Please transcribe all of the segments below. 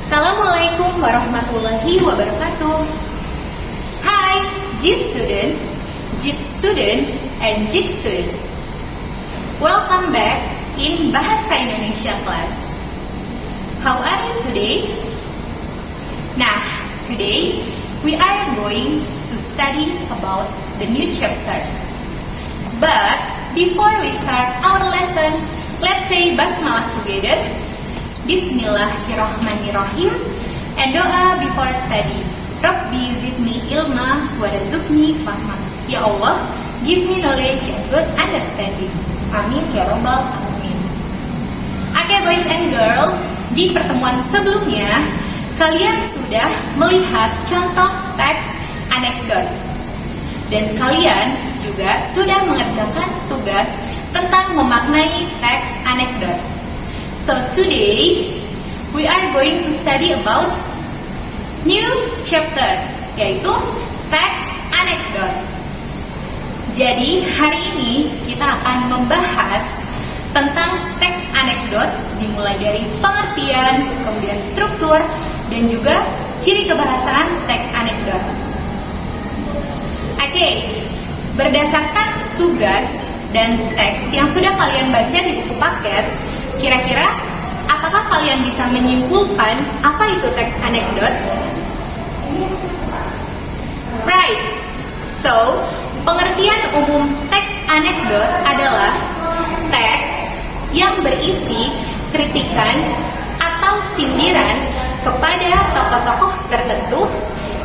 Assalamualaikum warahmatullahi wabarakatuh. Hi, G student, Jeep student, and Jig student. Welcome back in Bahasa Indonesia class. How are you today? Nah, today we are going to study about the new chapter. But before we start our lesson, let's say basmalah together. Bismillahirrahmanirrahim. And doa before study. Rabbi zidni ilma wa razukni fahma. Ya Allah, give me knowledge and good understanding. Amin ya rabbal alamin. Oke boys and girls, di pertemuan sebelumnya kalian sudah melihat contoh teks anekdot. Dan kalian juga sudah mengerjakan tugas tentang memaknai teks anekdot. So today we are going to study about new chapter, yaitu teks anekdot. Jadi hari ini kita akan membahas tentang teks anekdot, dimulai dari pengertian, kemudian struktur, dan juga ciri kebahasaan teks anekdot. Oke, berdasarkan tugas dan teks yang sudah kalian baca di buku paket, kira-kira apakah kalian bisa menyimpulkan apa itu teks anekdot? Right. So, pengertian umum teks anekdot adalah teks yang berisi kritikan atau sindiran kepada tokoh-tokoh tertentu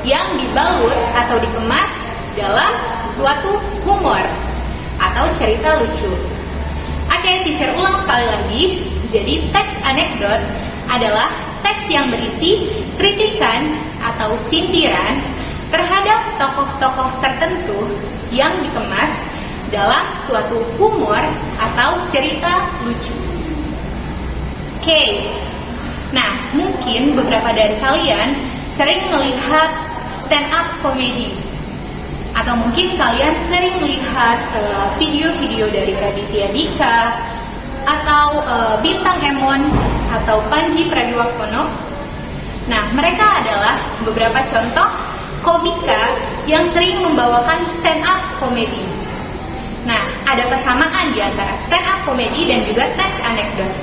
yang dibalut atau dikemas dalam suatu humor atau cerita lucu. Oke, teacher ulang sekali lagi. Jadi teks anekdot adalah teks yang berisi kritikan atau sindiran terhadap tokoh-tokoh tertentu yang dikemas dalam suatu humor atau cerita lucu. Oke. Nah, mungkin beberapa dari kalian sering melihat stand up comedy, atau mungkin kalian sering melihat video-video dari Raditya Dika atau Bintang Emon atau Panji Pragiwaksono. Nah, mereka adalah beberapa contoh komika yang sering membawakan stand up comedy. Nah, ada persamaan di antara stand up comedy dan juga teks anekdot.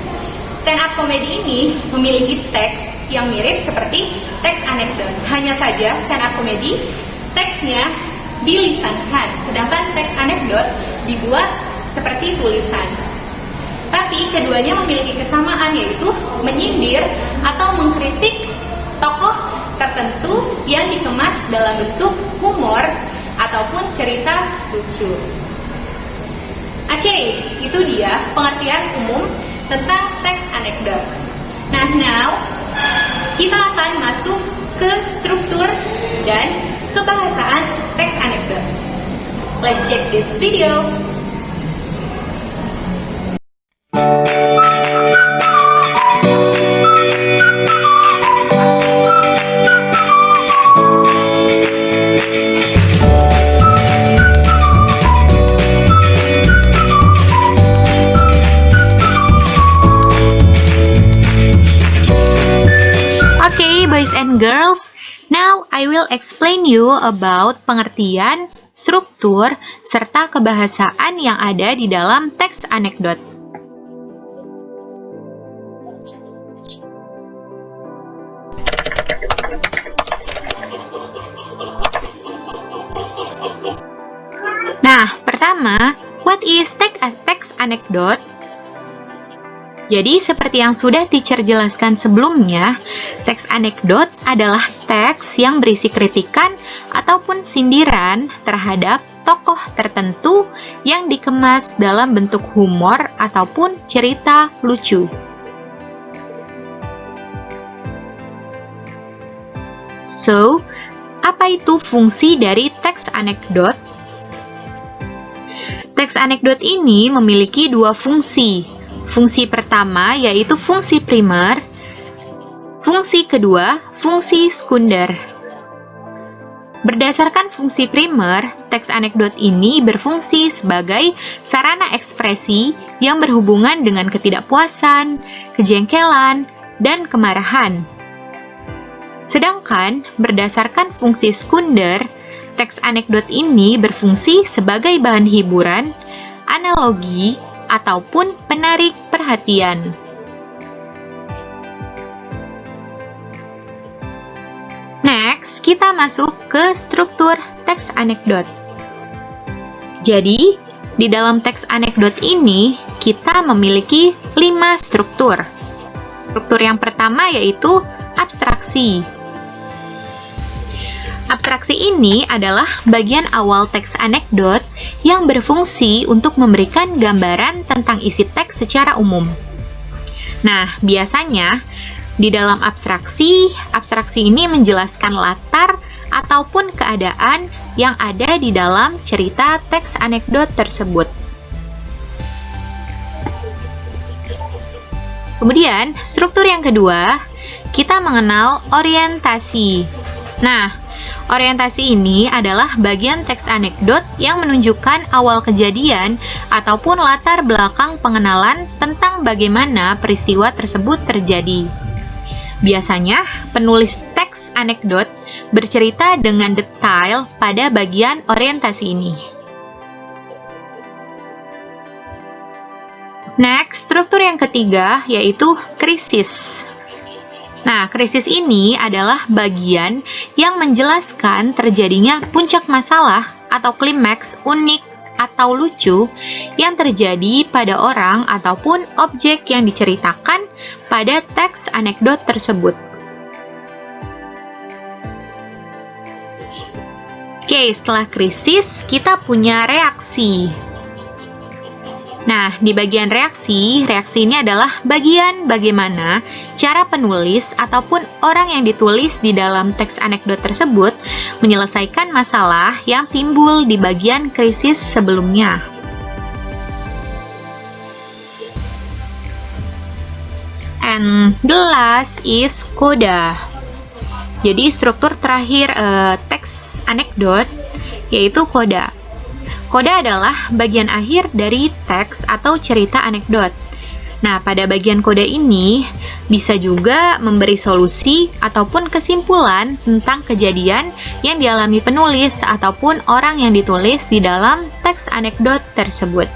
Stand up comedy ini memiliki teks yang mirip seperti teks anekdot. Hanya saja stand up comedy teksnya dilisankan, sedangkan teks anekdot dibuat seperti tulisan. Tapi keduanya memiliki kesamaan, yaitu menyindir atau mengkritik tokoh tertentu yang dikemas dalam bentuk humor ataupun cerita lucu. Oke, itu dia pengertian umum tentang teks anekdot. Nah, now kita akan masuk ke struktur dan kebahasaan teks anekdot. Let's check this video. Okay, boys and girls, now I will explain you about pengertian, struktur, serta kebahasaan yang ada di dalam teks anekdot. Nah, pertama, what is teks anekdot? Jadi, seperti yang sudah teacher jelaskan sebelumnya, teks anekdot adalah teks yang berisi kritikan ataupun sindiran terhadap tokoh tertentu yang dikemas dalam bentuk humor ataupun cerita lucu. So, apa itu fungsi dari teks anekdot? Teks anekdot ini memiliki dua fungsi. Fungsi pertama yaitu fungsi primer, fungsi kedua fungsi sekunder. Berdasarkan fungsi primer, teks anekdot ini berfungsi sebagai sarana ekspresi yang berhubungan dengan ketidakpuasan, kejengkelan, dan kemarahan. Sedangkan berdasarkan fungsi sekunder, teks anekdot ini berfungsi sebagai bahan hiburan, analogi, ataupun penarik perhatian. Next, kita masuk ke struktur teks anekdot. Jadi, di dalam teks anekdot ini, kita memiliki 5 struktur. Struktur yang pertama yaitu abstraksi. Abstraksi ini adalah bagian awal teks anekdot yang berfungsi untuk memberikan gambaran tentang isi teks secara umum. Nah, biasanya di dalam abstraksi ini menjelaskan latar ataupun keadaan yang ada di dalam cerita teks anekdot tersebut. Kemudian, struktur yang kedua, kita mengenal orientasi. Nah, orientasi ini adalah bagian teks anekdot yang menunjukkan awal kejadian ataupun latar belakang pengenalan tentang bagaimana peristiwa tersebut terjadi. Biasanya, penulis teks anekdot bercerita dengan detail pada bagian orientasi ini. Next, struktur yang ketiga yaitu krisis. Nah, krisis ini adalah bagian yang menjelaskan terjadinya puncak masalah atau klimaks unik atau lucu yang terjadi pada orang ataupun objek yang diceritakan pada teks anekdot tersebut. Oke, setelah krisis, kita punya reaksi. Nah, di bagian reaksi ini adalah bagian bagaimana cara penulis ataupun orang yang ditulis di dalam teks anekdot tersebut menyelesaikan masalah yang timbul di bagian krisis sebelumnya. And the last is coda. Jadi struktur terakhir teks anekdot yaitu coda. Coda adalah bagian akhir dari teks atau cerita anekdot. Nah, pada bagian coda ini bisa juga memberi solusi ataupun kesimpulan tentang kejadian yang dialami penulis ataupun orang yang ditulis di dalam teks anekdot tersebut.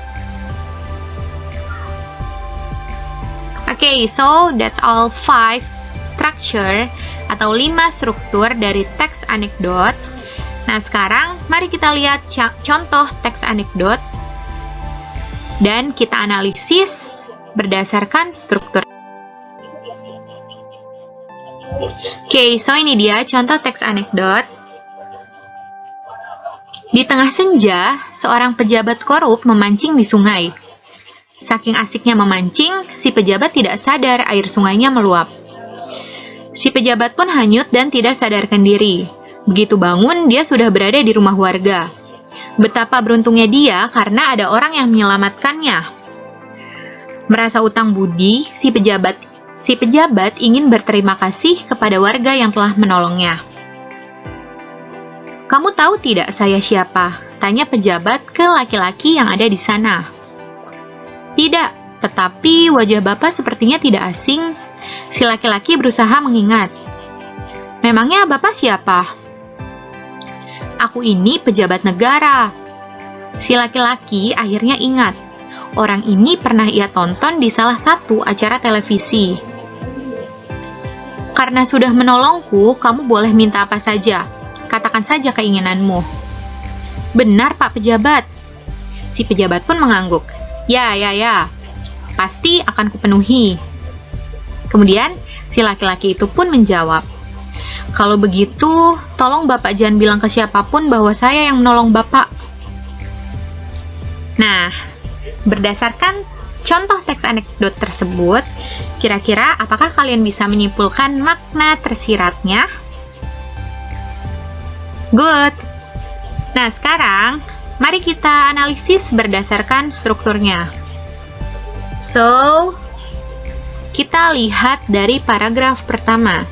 Okay, so that's all 5 structure atau 5 struktur dari teks anekdot. Nah, sekarang mari kita lihat contoh teks anekdot dan kita analisis berdasarkan struktur. Oke, so ini dia contoh teks anekdot. Di tengah senja, seorang pejabat korup memancing di sungai. Saking asiknya memancing, si pejabat tidak sadar air sungainya meluap. Si pejabat pun hanyut dan tidak sadarkan diri. Begitu bangun, dia sudah berada di rumah warga. Betapa beruntungnya dia karena ada orang yang menyelamatkannya. Merasa utang budi, si pejabat ingin berterima kasih kepada warga yang telah menolongnya. "Kamu tahu tidak saya siapa?" tanya pejabat ke laki-laki yang ada di sana. "Tidak, tetapi wajah Bapak sepertinya tidak asing." Si laki-laki berusaha mengingat. "Memangnya Bapak siapa?" "Aku ini pejabat negara." Si laki-laki akhirnya ingat. Orang ini pernah ia tonton di salah satu acara televisi. "Karena sudah menolongku, kamu boleh minta apa saja. Katakan saja keinginanmu." "Benar, Pak Pejabat." Si pejabat pun mengangguk. Ya. Pasti akan kupenuhi." Kemudian, si laki-laki itu pun menjawab, "Kalau begitu, tolong Bapak jangan bilang ke siapapun bahwa saya yang menolong Bapak." Nah, berdasarkan contoh teks anekdot tersebut, kira-kira apakah kalian bisa menyimpulkan makna tersiratnya? Good. Nah, sekarang mari kita analisis berdasarkan strukturnya. So, kita lihat dari paragraf pertama.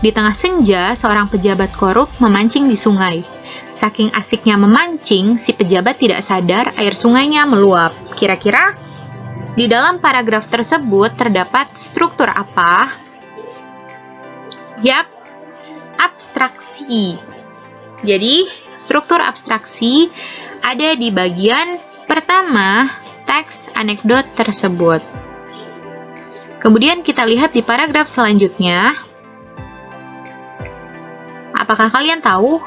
Di tengah senja, seorang pejabat korup memancing di sungai. Saking asiknya memancing, si pejabat tidak sadar air sungainya meluap. Kira-kira di dalam paragraf tersebut terdapat struktur apa? Yap, abstraksi. Jadi, struktur abstraksi ada di bagian pertama teks anekdot tersebut. Kemudian kita lihat di paragraf selanjutnya. Apakah kalian tahu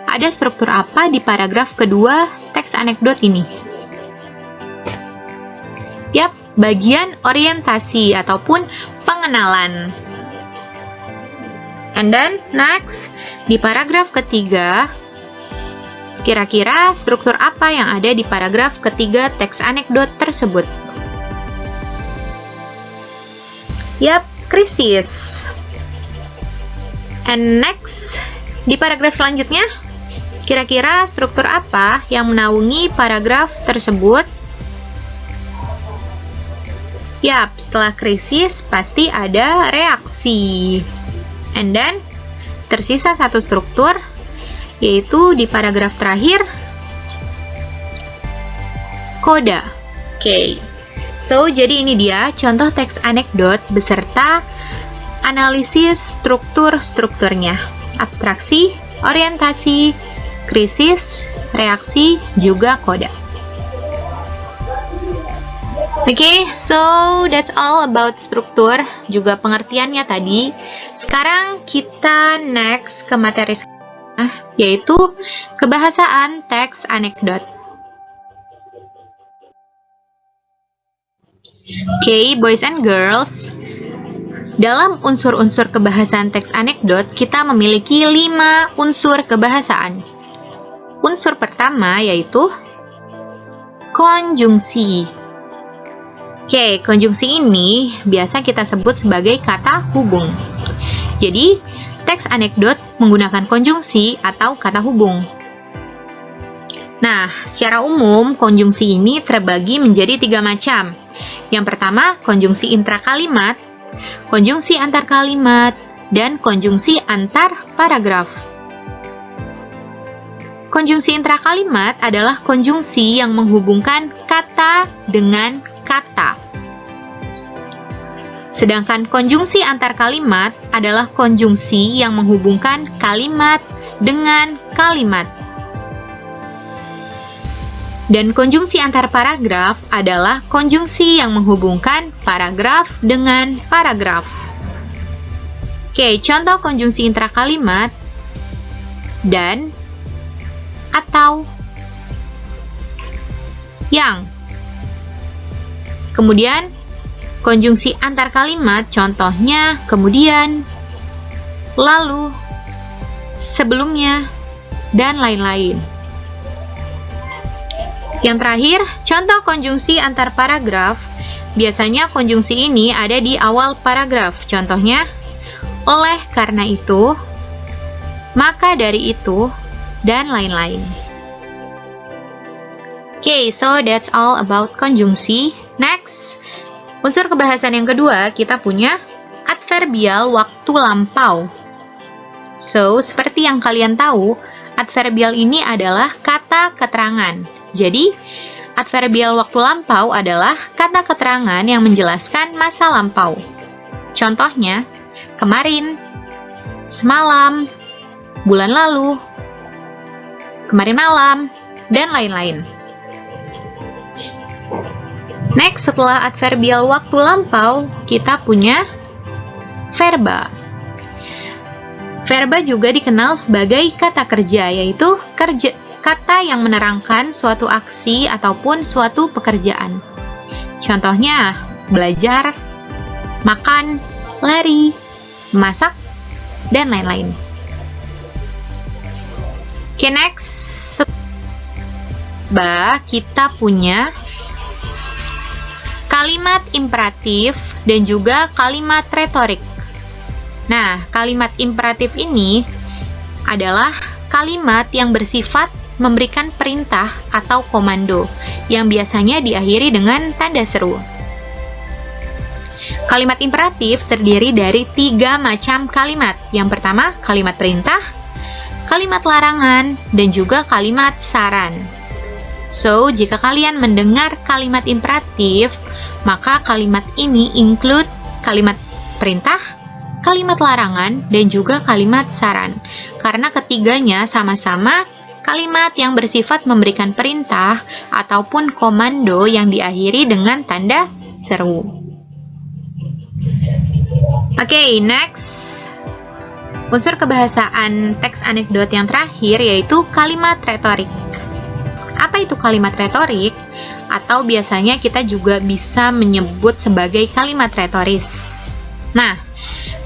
ada struktur apa di paragraf kedua teks anekdot ini? Yap, bagian orientasi ataupun pengenalan. And then, next, di paragraf ketiga, kira-kira struktur apa yang ada di paragraf ketiga teks anekdot tersebut? Yap, krisis. And next, di paragraf selanjutnya, kira-kira struktur apa yang menaungi paragraf tersebut? Yap, setelah krisis pasti ada reaksi. And then, tersisa satu struktur, yaitu di paragraf terakhir, koda. Oke. So, jadi ini dia contoh teks anekdot beserta analisis strukturnya. Abstraksi, orientasi, krisis, reaksi, juga koda. Oke, so that's all about struktur, juga pengertiannya tadi. Sekarang kita next ke materi yaitu kebahasaan teks anekdot. Oke, boys and girls, dalam unsur-unsur kebahasaan teks anekdot, kita memiliki 5 unsur kebahasaan. Unsur pertama yaitu konjungsi. Oke, konjungsi ini biasa kita sebut sebagai kata hubung. Jadi, teks anekdot menggunakan konjungsi atau kata hubung. Nah, secara umum, konjungsi ini terbagi menjadi 3 macam. Yang pertama, konjungsi intrakalimat, konjungsi antar kalimat, dan konjungsi antar paragraf. Konjungsi intrakalimat adalah konjungsi yang menghubungkan kata dengan kata. Sedangkan konjungsi antar kalimat adalah konjungsi yang menghubungkan kalimat dengan kalimat. Dan konjungsi antar paragraf adalah konjungsi yang menghubungkan paragraf dengan paragraf. Oke, contoh konjungsi intrakalimat dan, atau, yang. Kemudian, konjungsi antar kalimat, contohnya kemudian, lalu, sebelumnya, dan lain-lain. Yang terakhir, contoh konjungsi antar paragraf. Biasanya konjungsi ini ada di awal paragraf. Contohnya, oleh karena itu, maka dari itu, dan lain-lain. Okay, so that's all about konjungsi. Next, unsur kebahasan yang kedua, kita punya adverbial waktu lampau. So, seperti yang kalian tahu, adverbial ini adalah kata keterangan. Jadi, adverbial waktu lampau adalah kata keterangan yang menjelaskan masa lampau. Contohnya, kemarin, semalam, bulan lalu, kemarin malam, dan lain-lain. Next, setelah adverbial waktu lampau, kita punya verba. Verba juga dikenal sebagai kata kerja, yaitu kata yang menerangkan suatu aksi ataupun suatu pekerjaan. Contohnya, belajar, makan, lari, masak, dan lain-lain. Oke, next. Kita punya kalimat imperatif dan juga kalimat retorik. Nah, kalimat imperatif ini adalah kalimat yang bersifat memberikan perintah atau komando yang biasanya diakhiri dengan tanda seru. Kalimat imperatif terdiri dari 3 macam kalimat. Yang pertama, kalimat perintah, kalimat larangan, dan juga kalimat saran. So, jika kalian mendengar kalimat imperatif, maka kalimat ini include kalimat perintah, kalimat larangan, dan juga kalimat saran. Karena ketiganya sama-sama kalimat yang bersifat memberikan perintah ataupun komando yang diakhiri dengan tanda seru. Oke, next. Unsur kebahasaan teks anekdot yang terakhir yaitu kalimat retorik. Apa itu kalimat retorik? Atau biasanya kita juga bisa menyebut sebagai kalimat retoris. Nah,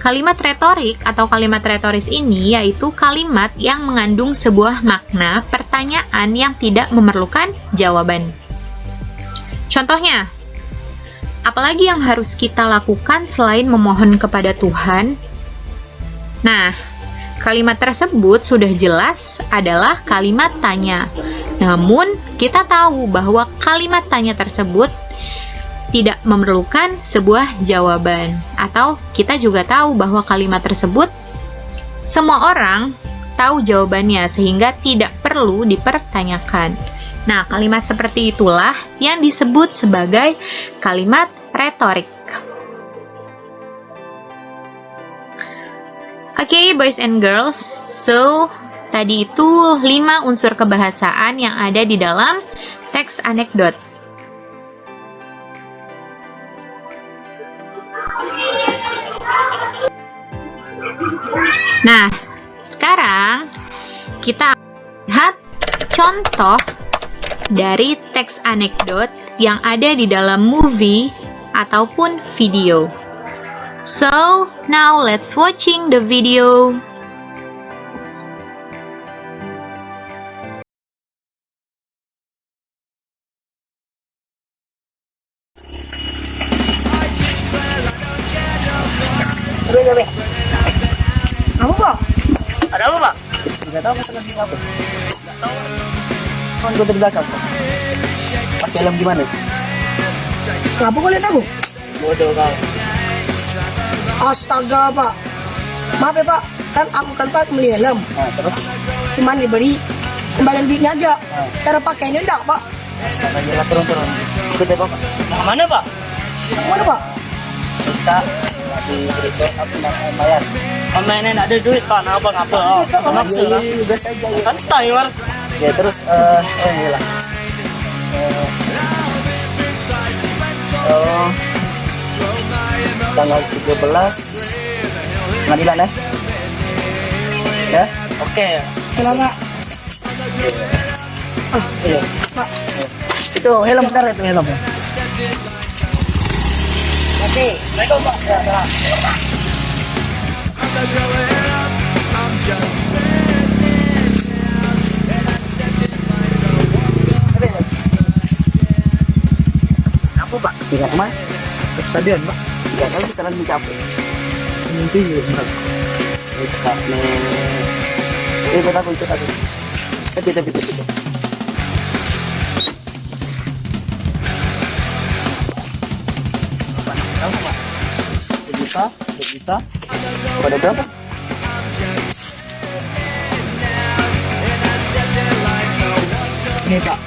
kalimat retorik atau kalimat retoris ini yaitu kalimat yang mengandung sebuah makna pertanyaan yang tidak memerlukan jawaban. Contohnya, apalagi yang harus kita lakukan selain memohon kepada Tuhan? Nah, kalimat tersebut sudah jelas adalah kalimat tanya. Namun, kita tahu bahwa kalimat tanya tersebut tidak memerlukan sebuah jawaban, atau kita juga tahu bahwa kalimat tersebut semua orang tahu jawabannya sehingga tidak perlu dipertanyakan. Nah, kalimat seperti itulah yang disebut sebagai kalimat retorik. Oke, boys and girls, so tadi itu 5 unsur kebahasaan yang ada di dalam teks anekdot. Nah, sekarang kita lihat contoh dari teks anekdot yang ada di dalam movie ataupun video. So, now let's watching the video. Apa, Pak? Ada apa, Pak? Tidak tahu masalah ini apa. Tidak tahu. Kawan gue dari belakang, Pak. Pakai helm gimana? Kenapa kau lihat aku? Bodoh kau. Astaga, Pak. Maaf ya, Pak. Kan aku kan Pak beli helm. Nah, terus? Cuman diberi kembalian duitnya aja. Cara pakainya enggak, Pak. Astaga, jelas turun-turun. Ikut ya, Pak. Mana, Pak? Mana, Pak? Kita lagi berikut aku nak bayar. Mainnya nak ada duit, Pak. Nah, abang apa? Oh, maksa lah. Biasa aja. Santai, Pak. Ya, terus, ini lah. Tanggal 13 pengadilan ya? Ya? Oke. Selamat. Iya. Pak. Itu helm bentar itu helm. Oke, baik Pak. Ya, salam. Apa Pak? Tinggal kemana? Ke stadion Pak. Tidak tahu kesalahan mencapai. Mimpi juga enggak. Ikut aku. Tapi. Tahu Pak? Bisa. Pada berapa? Ini Pak.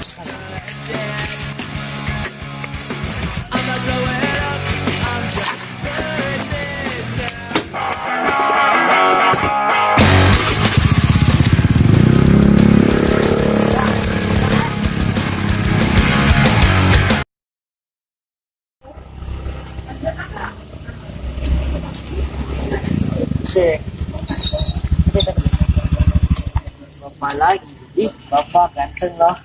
Bapak lagi. Ih, Bapak ganteng loh.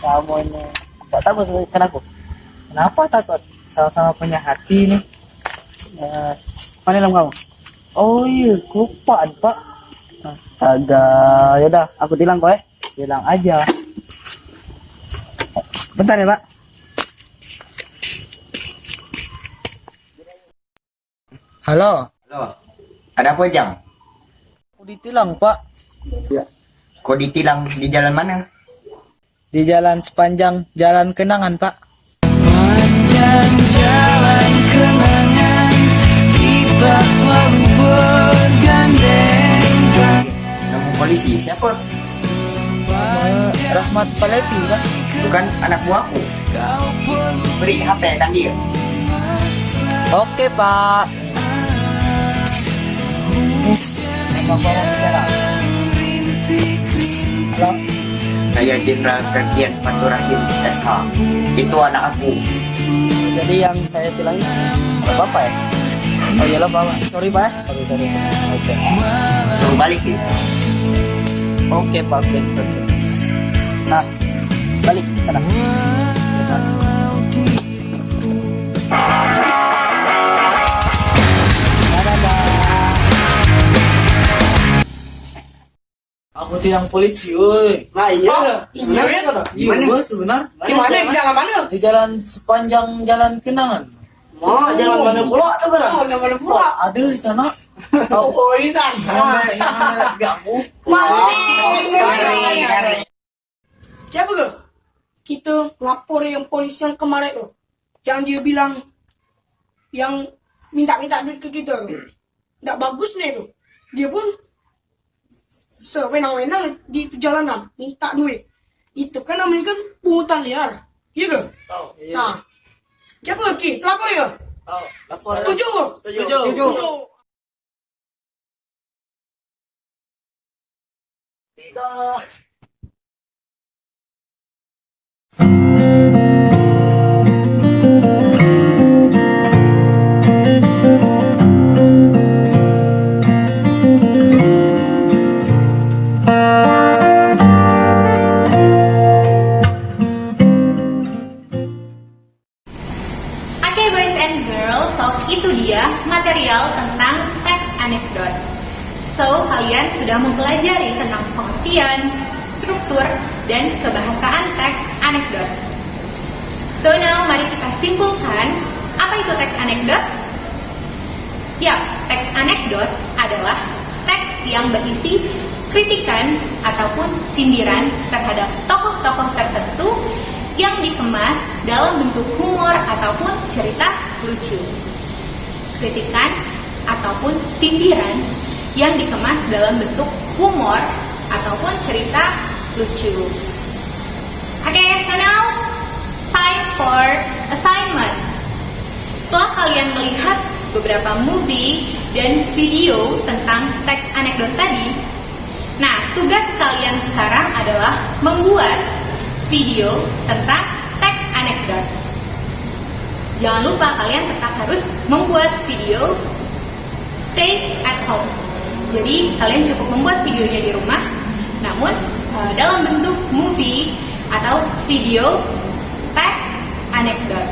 Kamu ini. Gak tahu kan aku. Kenapa takut? Sama-sama punya hati nih. Mana helm kamu? Oh iya, kelupaan Pak. Agak, yaudah, aku tilang kok ya. Tilang aja. Bentar ya Pak. Halo. Halo, ada apa Jang? Aku ditilang Pak. Ya. Kok ditilang di jalan mana? Di jalan sepanjang jalan kenangan Pak. Panjang jalan kenangan kita selalu bergandeng. Nama polisi siapa? Rahmat Palepi Pak. Bukan anak buahku. Beri HP kan dia. Oke Pak. siapa mau bicara? Halo? Saya Jenderal Ferdian Faturahim SH. Itu anak aku. Jadi yang saya bilang ada Bapak ya? Oh iyalah Bapak. Sorry Pak. Sorry. Oke. Suruh balik ya. Oke Pak. Oke. Nah, balik sana. Aku tuh yang polisi, woi. Nah iya. Iya Iya, sebenar. Di mana? Di jalan mana? Di jalan sepanjang jalan kenangan. Oh, jalan mana pula tuh barang? Oh, mana pula? Ada di sana. Oh, di sana. Gak Mati. Siapa ke? Kita lapor yang polisi yang kemarin tuh. Yang dia bilang yang minta duit ke kita tuh. Nggak bagus nih tuh. Dia pun sewenang-wenang di jalanan minta duit. Itu kan namanya kan pungutan liar. Iya ke? Iya. Nah, siapa lagi? Lapor ya? Lapor. Setuju? Setuju. Oke boys and girls, so itu dia material tentang teks anekdot. So kalian sudah mempelajari tentang pengertian, struktur, dan kebahasaan teks anekdot. So now mari kita simpulkan, apa itu teks anekdot? Ya, teks anekdot adalah teks yang berisi kritikan ataupun sindiran terhadap tokoh-tokoh tertentu yang dikemas dalam bentuk humor ataupun cerita lucu. Kritikan ataupun sindiran yang dikemas dalam bentuk humor ataupun cerita lucu. Oke, so now time for assignment. Setelah kalian melihat beberapa movie dan video tentang teks anekdot tadi, nah tugas kalian sekarang adalah membuat video tentang teks anekdot. Jangan lupa kalian tetap harus membuat video stay at home. Jadi kalian cukup membuat videonya di rumah, namun dalam bentuk movie atau video teks anekdot.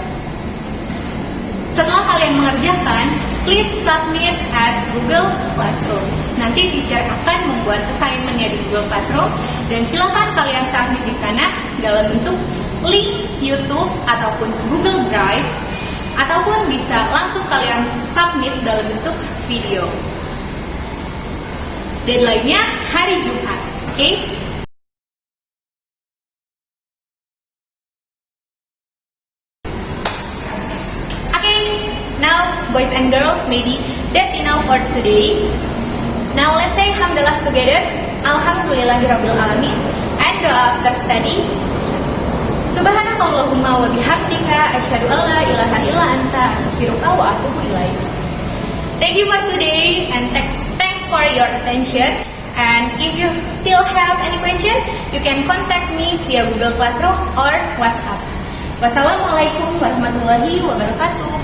Setelah kalian mengerjakan, please submit at Google Classroom. Nanti teacher akan membuat assignment-nya di Google Classroom dan silakan kalian submit di sana dalam bentuk link YouTube ataupun Google Drive, ataupun bisa langsung kalian submit dalam bentuk video. Deadline-nya hari Jumat, oke? Now, boys and girls, maybe that's enough for today. Now, let's say Alhamdulillah together. Alhamdulillahirabbil alamin. And after study, Subhanakallahumma wa bihamdika asyhadu an la ilaha illa anta astaghfiruka wa atubu ilaik. Thank you for today and thanks for your attention. And if you still have any question, you can contact me via Google Classroom or WhatsApp. Wassalamualaikum warahmatullahi wabarakatuh.